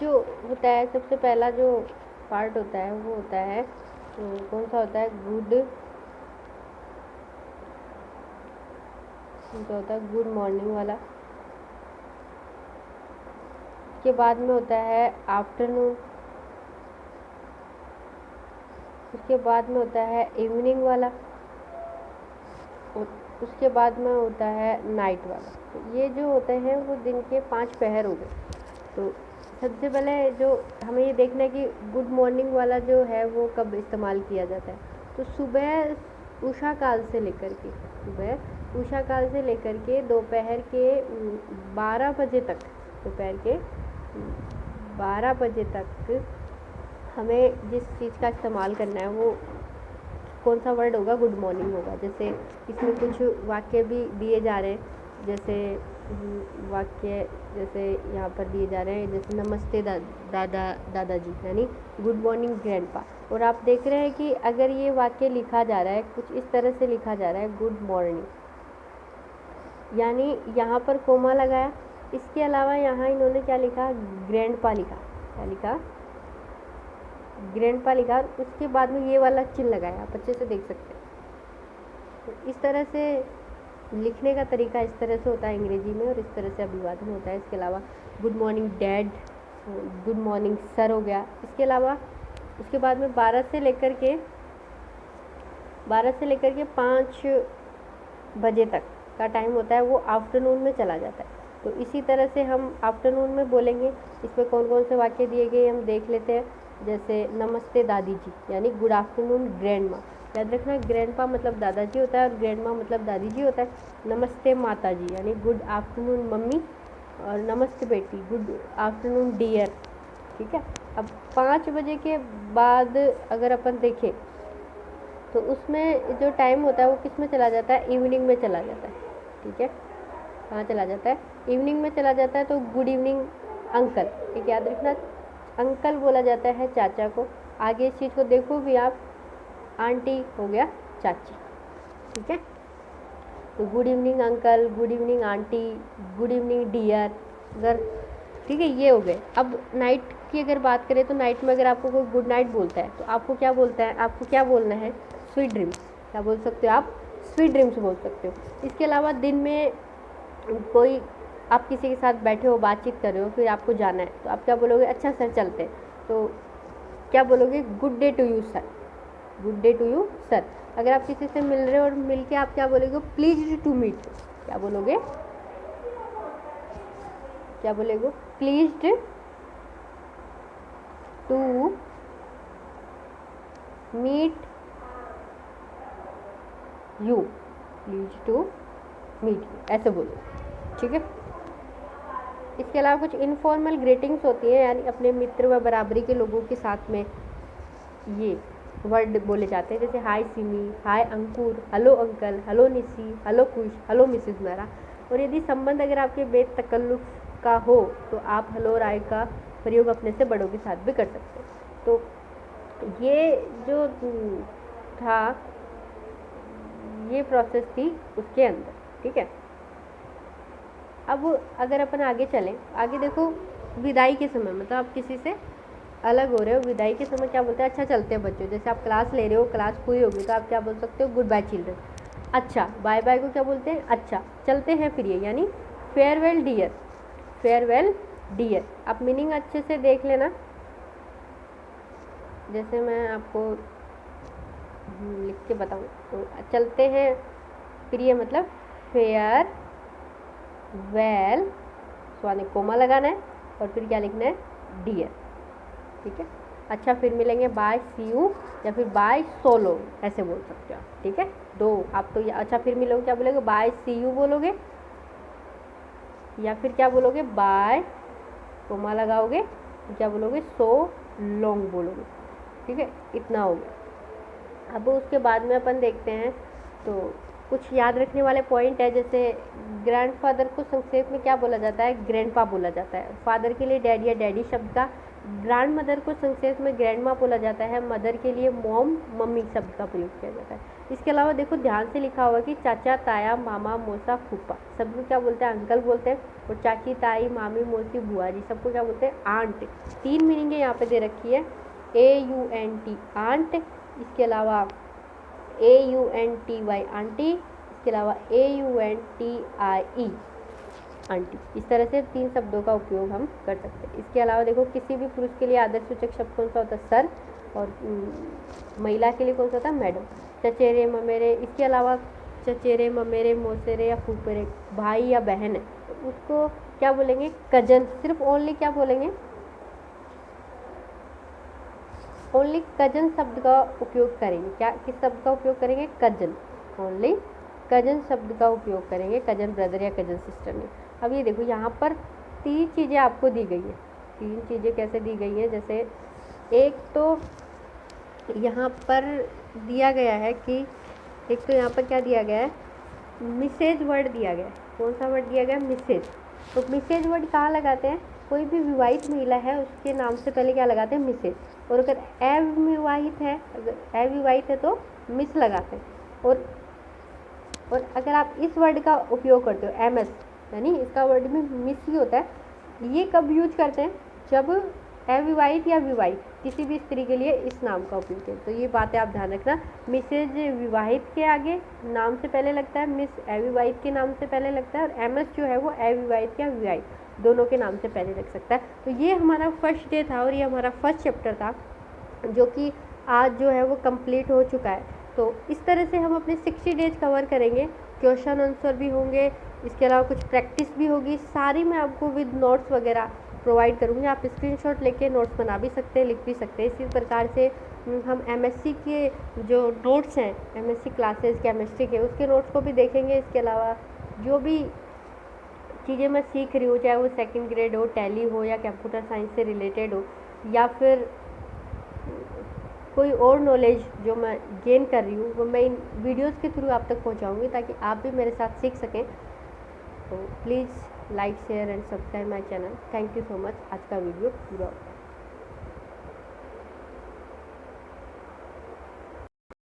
जो होता है सबसे पहला जो पार्ट होता है वो होता है कौन सा होता है, गुड मॉर्निंग वाला। उसके बाद में होता है आफ्टरनून। उसके बाद में होता है इवनिंग वाला। उसके बाद में होता है नाइट वाला। तो ये जो होते हैं वो दिन के 5 पहर हो गए। तो सबसे पहले जो हमें ये देखना है कि गुड मॉर्निंग वाला जो है वो कब इस्तेमाल किया जाता है। तो सुबह उषा काल से लेकर के दोपहर के 12 बजे तक, हमें जिस चीज़ का इस्तेमाल करना है वो कौन सा वर्ड होगा, गुड मॉर्निंग होगा। जैसे इसमें कुछ वाक्य भी दिए जा रहे हैं, जैसे वाक्य जैसे यहाँ पर दिए जा रहे हैं, जैसे नमस्ते दादाजी, यानी गुड मॉर्निंग ग्रैंडपा। और आप देख रहे हैं कि अगर ये वाक्य लिखा जा रहा है कुछ इस तरह से लिखा जा रहा है, गुड मॉर्निंग, यानी यहाँ पर कोमा लगाया। इसके अलावा यहाँ इन्होंने क्या लिखा, ग्रैंडपा लिखा। क्या लिखा, ग्रैंडपा लिखा। उसके बाद में ये वाला चिन्ह लगाया, आप अच्छे से देख सकते हैं। तो इस तरह से लिखने का तरीका इस तरह से होता है अंग्रेजी में, और इस तरह से अभिवादन होता है। इसके अलावा good morning dad, good morning sir हो गया। इसके अलावा उसके बाद में 12 से लेकर के 5 बजे तक का टाइम होता है, वो आफ्टरनून में चला जाता है। तो इसी तरह से हम आफ्टरनून में बोलेंगे। इसमें कौन कौन से वाक्य दिए गए हम देख लेते हैं। जैसे नमस्ते दादी जी, यानी गुड आफ्टरनून ग्रैंड माँ। याद रखना, ग्रैंडपा मतलब दादाजी होता है और ग्रैंड माँ मतलब दादी जी होता है। नमस्ते माता जी, यानी गुड आफ्टरनून मम्मी। और नमस्ते बेटी, गुड आफ्टरनून डियर। ठीक है। अब 5 बजे के बाद अगर अपन देखें तो उसमें जो टाइम होता है वो किस में चला जाता है, इवनिंग में चला जाता है। ठीक है, कहाँ चला जाता है, इवनिंग में चला जाता है। तो गुड इवनिंग अंकल, एक याद रखना, अंकल बोला जाता है चाचा को। आगे इस चीज़ को देखो भी आप, आंटी हो गया चाची। ठीक है, तो good evening uncle, good evening aunty, good evening dear. अगर ठीक है, ये हो गए। अब नाइट की अगर बात करें तो नाइट में अगर आपको कोई गुड नाइट बोलता है तो आपको क्या बोलता है, आपको क्या बोलना है, स्वीट ड्रीम्स। क्या बोल सकते हो आप, स्वीट ड्रीम्स बोल सकते हो। इसके अलावा दिन में कोई आप किसी के साथ बैठे हो, बातचीत कर रहे हो, फिर आपको जाना है तो आप क्या बोलोगे, अच्छा सर चलते हैं। तो क्या बोलोगे, good day to you sir, good day to you sir. अगर आप किसी से मिल रहे हो और मिल के आप क्या बोलोगे, प्लीज टू मीट। क्या बोलोगे, please to meet you, please to meet you, ऐसे बोलो। ठीक है। इसके अलावा कुछ इनफॉर्मल ग्रीटिंग्स होती हैं, यानी अपने मित्र व बराबरी के लोगों के साथ में ये वर्ड बोले जाते हैं। जैसे hi Simi, hi Ankur, hello uncle, hello Nishi, hello Kush, hello Mrs Mehra. और यदि संबंध अगर आपके बेतकल्लुफ का हो तो आप हेलो राय का प्रयोग अपने से बड़ों के साथ भी कर सकते हैं। तो ये जो था, ये प्रोसेस थी उसके अंदर। ठीक है। अब अगर अपन आगे चलें, आगे देखो, विदाई के समय मतलब आप किसी से अलग हो रहे हो, विदाई के समय क्या बोलते हैं, अच्छा चलते हैं बच्चों। जैसे आप क्लास ले रहे हो, क्लास पूरी होगी तो आप क्या बोल सकते हो, गुड बाय चिल्ड्रन। अच्छा, बाय बाय को क्या बोलते हैं, अच्छा चलते हैं फिर, ये यानी फेयरवेल डियर, फेयरवेल डियर। आप मीनिंग अच्छे से देख लेना। जैसे मैं आपको लिख के बताऊँ तो चलते हैं प्रिय मतलब फेयर वेल, स्वाने कोमा लगाना है और फिर क्या लिखना है, डियर। ठीक है। अच्छा फिर मिलेंगे, बाय सी यू, या फिर बाय सोलो, ऐसे बोल सकते हो आप। ठीक है, दो आप तो अच्छा फिर मिलोगे क्या बोलोगे, बाय सी यू बोलोगे, या फिर क्या बोलोगे, बाय कोमा लगाओगे, क्या बोलोगे, सो लॉन्ग बोलोगे। ठीक है, इतना हो गया। अब उसके बाद में अपन देखते हैं तो कुछ याद रखने वाले पॉइंट है, जैसे ग्रैंडफादर को संक्षेप में क्या बोला जाता है, ग्रैंडपा बोला जाता है। फादर के लिए डैड या डैडी शब्द का। ग्रैंड मदर को संक्षेप में ग्रैंडमा बोला जाता है। मदर के लिए मॉम, मम्मी शब्द का प्रयोग किया जाता है। इसके अलावा देखो ध्यान से लिखा हुआ कि चाचा, ताया, मामा, मौसा, फूफा सबको क्या बोलते हैं, अंकल बोलते हैं। और चाची, ताई, मामी, मौसी, बुआ जी सबको क्या बोलते हैं, आंट। 3 मीनिंग यहाँ पे दे रखी है, AUNT आंट, इसके अलावा AUNTY आंटी, इसके अलावा AUNTIE आंटी। इस तरह से 3 शब्दों का उपयोग हम कर सकते हैं। इसके अलावा देखो किसी भी पुरुष के लिए आदर्शसूचक शब्द कौन सा होता है, सर, और महिला के लिए कौन सा होता है, मैडम। चचेरे, ममेरे, इसके अलावा चचेरे, ममेरे, मौसेरे या फूफेरे भाई या बहन है तो उसको क्या बोलेंगे, कजन। सिर्फ ओनली क्या बोलेंगे, ओनली कजन शब्द का उपयोग करेंगे। क्या, किस शब्द का उपयोग करेंगे, कजन। ओनली कजन शब्द का उपयोग करेंगे, कजन ब्रदर या कजन सिस्टर में। अब ये देखो यहाँ पर 3 चीज़ें आपको दी गई हैं। 3 चीज़ें कैसे दी गई हैं, जैसे एक तो यहाँ पर दिया गया है कि, एक तो यहाँ पर क्या दिया गया है, मिसेज वर्ड दिया गया है। कौन सा वर्ड दिया गया है, मिसेज। तो मिसेज वर्ड कहाँ लगाते हैं, कोई भी विवाहित महिला है उसके नाम से पहले क्या लगाते हैं, मिसेज। और अगर अविवाहित है, अगर अविवाहित है तो मिस लगाते हैं। और अगर आप इस वर्ड का उपयोग करते हो, MS, यानी इसका वर्ड में मिस ही होता है। ये कब यूज करते हैं, जब अविवाहित या विवाहित किसी भी स्त्री के लिए इस नाम का उपयोग करें। तो ये बातें आप ध्यान रखना, मिसेज विवाहित के आगे नाम से पहले लगता है, मिस अविवाहित के नाम से पहले लगता है, और MS जो है वो अविवाहित या विवाहित दोनों के नाम से पहले लग सकता है। तो ये हमारा फर्स्ट डे था और ये हमारा फर्स्ट चैप्टर था, जो कि आज जो है वो कंप्लीट हो चुका है। तो इस तरह से हम अपने 60 डेज कवर करेंगे। क्वेश्चन आंसर भी होंगे, इसके अलावा कुछ प्रैक्टिस भी होगी, सारी मैं आपको विद नोट्स वगैरह प्रोवाइड करूँगी। आप स्क्रीनशॉट लेके नोट्स बना भी सकते हैं, लिख भी सकते हैं। इसी प्रकार से हम MSc के जो नोट्स हैं, MSc क्लासेस केमिस्ट्री के, उसके नोट्स को भी देखेंगे। इसके अलावा जो भी चीज़ें मैं सीख रही हूँ, चाहे वो 2nd ग्रेड हो, टैली हो, या कंप्यूटर साइंस से रिलेटेड हो, या फिर कोई और नॉलेज जो मैं गेन कर रही हूँ, वो मैं इन वीडियोस के थ्रू आप तक पहुँचाऊँगी, ताकि आप भी मेरे साथ सीख सकें। तो please like, share and subscribe my channel. Thank you so much. आज का वीडियो पूरा